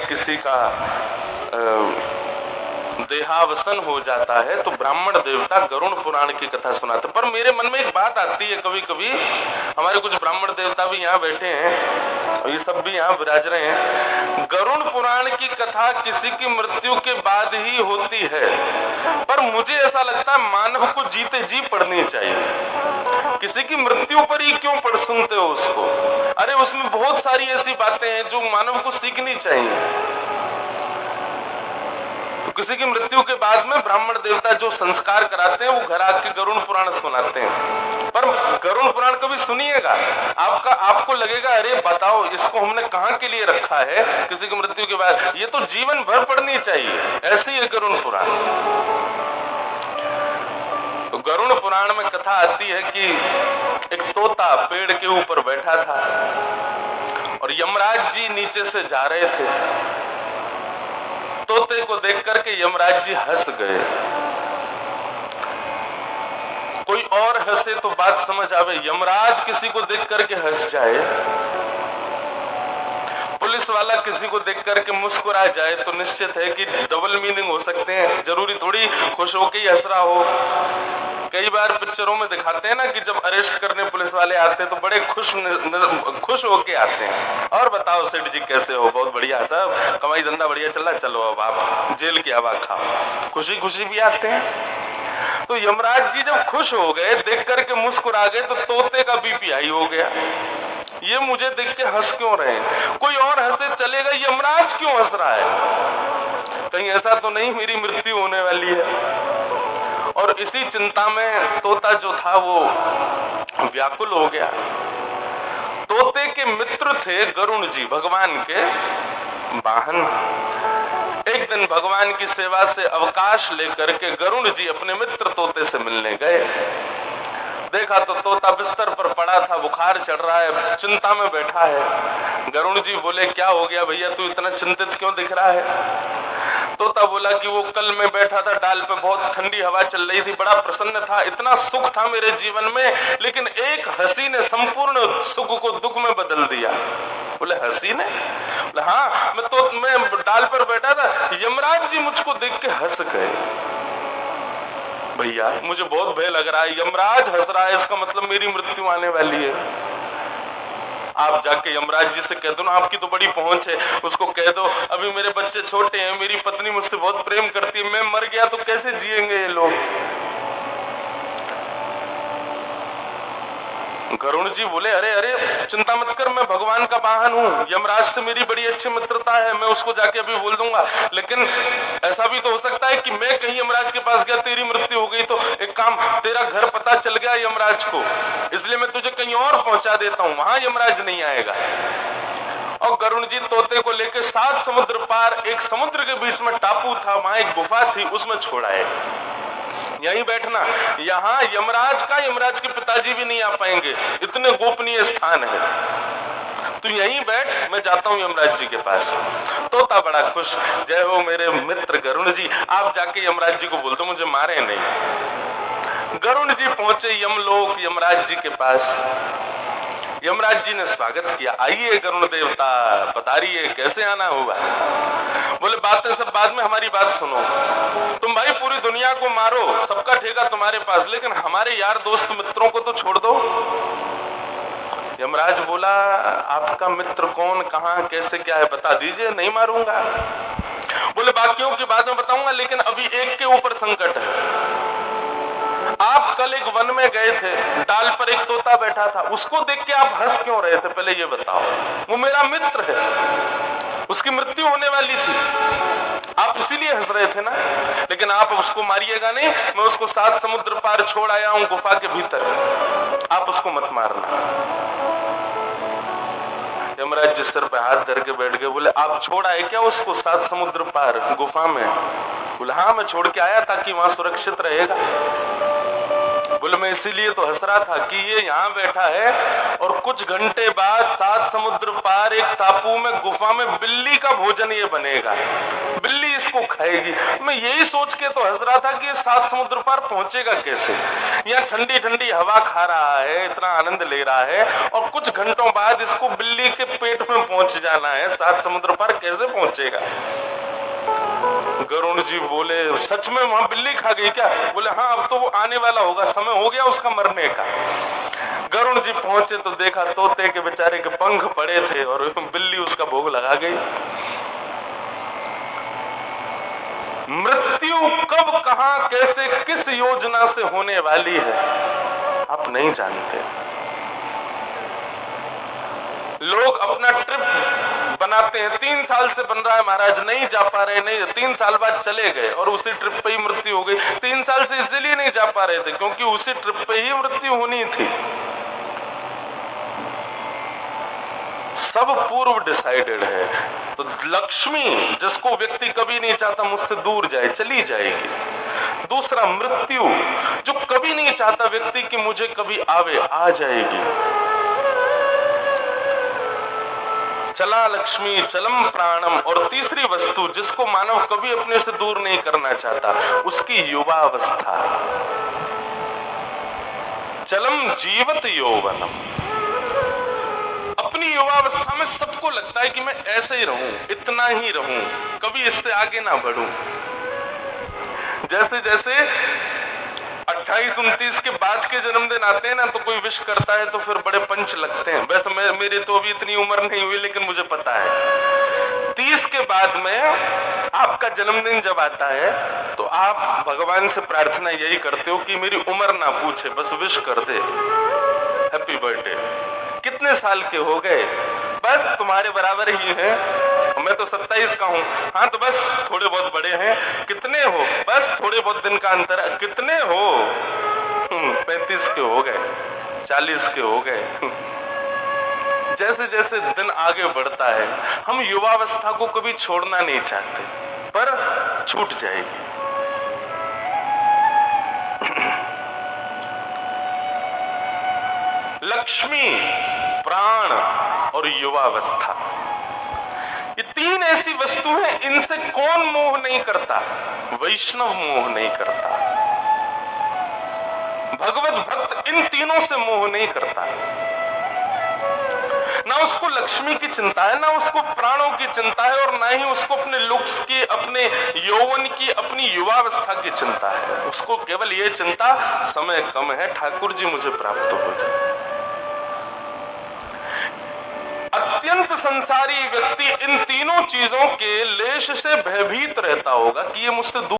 किसी का देहावसन हो जाता है तो ब्राह्मण देवता गरुण पुराण की कथा सुनाते। पर मेरे मन में एक बात आती है कभी कभी, हमारे कुछ ब्राह्मण देवता भी यहाँ बैठे हैं, ये सब भी यहाँ विराज रहे हैं। गरुण पुराण की कथा किसी की मृत्यु के बाद ही होती है, पर मुझे ऐसा लगता है मानव को जीते जी पढ़नी चाहिए। किसी की मृत्यु पर ही क्यों पढ़ सुनते हो उसको? अरे उसमें बहुत सारी ऐसी बातें हैं जो मानव को सीखनी चाहिए। तो किसी की मृत्यु के बाद में ब्राह्मण देवता जो संस्कार कराते हैं वो घर आके गरुण पुराण सुनाते हैं। पर गरुण पुराण कभी सुनिएगा, आपको लगेगा अरे बताओ इसको हमने कहां के लिए रखा है किसी की मृत्यु के बाद, ये तो जीवन भर पढ़नी चाहिए। ऐसी है गरुण पुराण। तो गरुण पुराण में कथा आती है कि एक तोता पेड़ के ऊपर बैठा था और यमराज जी नीचे से जा रहे थे। तोते को देख करके यमराज जी हंस गए। कोई और हंसे तो बात समझ आवे, यमराज किसी को देख करके हंस जाए, पुलिस वाला किसी को देख करके मुस्कुरा जाए तो निश्चित है कि डबल मीनिंग हो सकते हैं। जरूरी थोड़ी खुश होके ही हंस रहा हो। कई बार पिक्चरों में दिखाते हैं ना कि जब अरेस्ट करने पुलिस वाले आते हैं तो बड़े खुश होके आते हैं। और बताओ सेठ जी कैसे हो? बहुत बढ़िया साहब, कमाई धंधा बढ़िया चल रहा, चलो अब आप जेल की हवा खाओ। खुशी खुशी भी आते हैं। तो यमराज जी जब खुश हो गए, देख करके मुस्कुरा गए, तो तोते का बीपी हाई हो गया। ये मुझे देख के हंस क्यों रहे हैं? कोई और हंसे चलेगा, यमराज क्यों हंस रहा है? कहीं ऐसा तो नहीं मेरी मृत्यु होने वाली है? और इसी चिंता में तोता जो था वो व्याकुल हो गया। तोते के मित्र थे गरुण जी, भगवान के वाहन। एक दिन भगवान की सेवा से अवकाश लेकर के गरुण जी अपने मित्र तोते से मिलने गए। देखा तो तोता बिस्तर पर पड़ा था, बुखार चढ़ रहा है, चिंता में बैठा है। गरुण जी बोले क्या हो गया भैया, तू इतना चिंतित क्यों दिख रहा है? तोता बोला कि वो कल मैं बैठा था डाल पे, बहुत ठंडी हवा चल रही थी, बड़ा प्रसन्न था, इतना सुख था मेरे जीवन में, लेकिन एक हंसी ने संपूर्ण सुख को दुख में बदल दिया। बोले हंसी ने? बोले हाँ, मैं डाल पर बैठा था, यमराज जी मुझको देख के हंस गए। भैया मुझे बहुत भय लग रहा है, यमराज हंस रहा है, इसका मतलब मेरी मृत्यु आने वाली है। आप जाके यमराज जी से कह दो ना, आपकी तो बड़ी पहुंच है, उसको कह दो अभी मेरे बच्चे छोटे हैं, मेरी पत्नी मुझसे बहुत प्रेम करती है, मैं मर गया तो कैसे जिएंगे ये लोग? गरुण जी बोले अरे अरे चिंता मत कर, मैं भगवान का वाहन हूँ, यमराज से मेरी बड़ी अच्छी मित्रता है, मैं उसको जाके अभी बोल दूंगा। लेकिन ऐसा भी तो हो सकता है कि मैं कहीं यमराज के पास गया, तेरी मृत्यु हो गई, तो एक काम, तेरा घर पता चल गया यमराज को, इसलिए मैं तुझे कहीं और पहुंचा देता हूं, वहां यमराज नहीं आएगा। और गरुण जी तोते को लेकर 7 समुद्र पार, एक समुद्र के बीच में टापू था, वहां एक गुफा थी, उसमें छोड़ाए। यहीं बैठना, यहाँ यमराज के पिताजी भी नहीं आ पाएंगे, इतने गोपनीय स्थान है, तू यहीं बैठ, मैं जाता हूँ यमराज जी के पास। तोता बड़ा खुश, जय हो मेरे मित्र गरुण जी, आप जाके यमराज जी को बोल दो मुझे मारे नहीं। गरुण जी पहुंचे यमलोक, यमराज जी के पास। यमराज जी ने स्वागत किया, आइए गरुण देवता, बताइए कैसे आना हुआ? बोले बातें सब बाद में, हमारी बात सुनो। तुम भाई पूरी दुनिया को मारो, सबका ठेका तुम्हारे पास, लेकिन हमारे यार दोस्त मित्रों को तो छोड़ दो। यमराज बोला आपका मित्र कौन, कहां, कैसे, क्या है, बता दीजिए, नहीं मारूंगा। बोले बाकियों की बाद में बताऊंगा, लेकिन अभी एक के ऊपर संकट है। आप कल एक वन में गए थे, डाल पर एक तोता बैठा था, उसको देख के आप हंस क्यों रहे थे, पहले ये बताओ? वो मेरा मित्र है, उसकी मृत्यु होने वाली थी, आप इसीलिए हंस रहे थे ना? लेकिन आप उसको मारिएगा नहीं, मैं उसको 7 समुद्र पार छोड़ आया हूं गुफा के भीतर, आप उसको मत मारना। यमराज जिस सिर पे हाथ धर के बैठ गए, बोले आप छोड़ आए क्या उसको 7 समुद्र पार गुफा में? बोले हाँ मैं छोड़ के आया ताकि वहां सुरक्षित रहेगा। बोले मैं इसीलिए तो हंस रहा था कि ये यहाँ बैठा है और कुछ घंटे बाद 7 समुद्र पार एक टापू में गुफा में बिल्ली का भोजन ये बनेगा, बिल्ली इसको खाएगी। मैं यही सोच के तो हंस रहा था कि ये 7 समुद्र पार पहुंचेगा कैसे। यहाँ ठंडी ठंडी हवा खा रहा है, इतना आनंद ले रहा है, और कुछ घंटों बाद इसको बिल्ली के पेट में पहुंच जाना है। 7 समुद्र पार कैसे पहुंचेगा। गरुड़ जी बोले सच में वहां बिल्ली खा गई क्या? बोले हाँ, अब तो वो आने वाला होगा, समय हो गया उसका मरने का। गरुड़ जी पहुंचे तो देखा तोते के बेचारे के पंख पड़े थे और बिल्ली उसका भोग लगा गई। मृत्यु कब, कहां, कैसे, किस योजना से होने वाली है आप नहीं जानते। लोग अपना ट्रिप बनाते हैं, 3 साल से बन रहा है महाराज, नहीं जा पा रहे, नहीं, 3 साल बाद चले गए और उसी ट्रिप पे ही मृत्यु हो गई। 3 साल से इसलिए नहीं जा पा रहे थे क्योंकि उसी ट्रिप पे ही मृत्यु होनी थी। सब पूर्व डिसाइडेड है। तो लक्ष्मी जिसको व्यक्ति कभी नहीं चाहता मुझसे दूर जाए, चली जाएगी। दूसरा मृत्यु जो कभी नहीं चाहता व्यक्ति कि मुझे कभी आवे, आ जाएगी। चला लक्ष्मी चलम प्राणम। और तीसरी वस्तु जिसको मानव कभी अपने से दूर नहीं करना चाहता, उसकी युवावस्था। चलम जीवत यौवनम। अपनी युवावस्था में सबको लगता है कि मैं ऐसे ही रहूं, इतना ही रहूं, कभी इससे आगे ना बढ़ूं। जैसे जैसे 28-29 के बाद के जन्मदिन आते हैं ना, तो कोई विश करता है तो फिर बड़े पंच लगते हैं। वैसे मेरी तो अभी इतनी उम्र नहीं हुई, लेकिन मुझे पता है 30 के बाद में आपका जन्मदिन जब आता है तो आप भगवान से प्रार्थना यही करते हो कि मेरी उम्र ना पूछे, बस विश कर दे, हैप्पी बर्थडे। कितने साल के हो गए? बस तुम्हारे बराबर ही है, मैं तो 27 का हूं। हाँ तो बस थोड़े बहुत बड़े हैं। कितने हो? बस थोड़े बहुत दिन का अंतर। कितने हो? 35 के हो गए, 40 के हो गए। जैसे जैसे दिन आगे बढ़ता है, हम युवावस्था को कभी छोड़ना नहीं चाहते, पर छूट जाएगी। लक्ष्मी, प्राण और युवावस्था, ये 3 ऐसी वस्तु हैं, इनसे कौन मोह नहीं करता? वैष्णव मोह नहीं करता, भगवत भक्त इन तीनों से मोह नहीं करता। ना उसको लक्ष्मी की चिंता है, ना उसको प्राणों की चिंता है, और ना ही उसको अपने लुक्स की, अपने यौवन की, अपनी युवावस्था की चिंता है। उसको केवल ये चिंता, समय कम है, ठाकुर जी मुझे प्राप्त हो जाए। अत्यंत संसारी व्यक्ति इन तीनों चीजों के लेश से भयभीत रहता होगा कि ये मुझसे दूर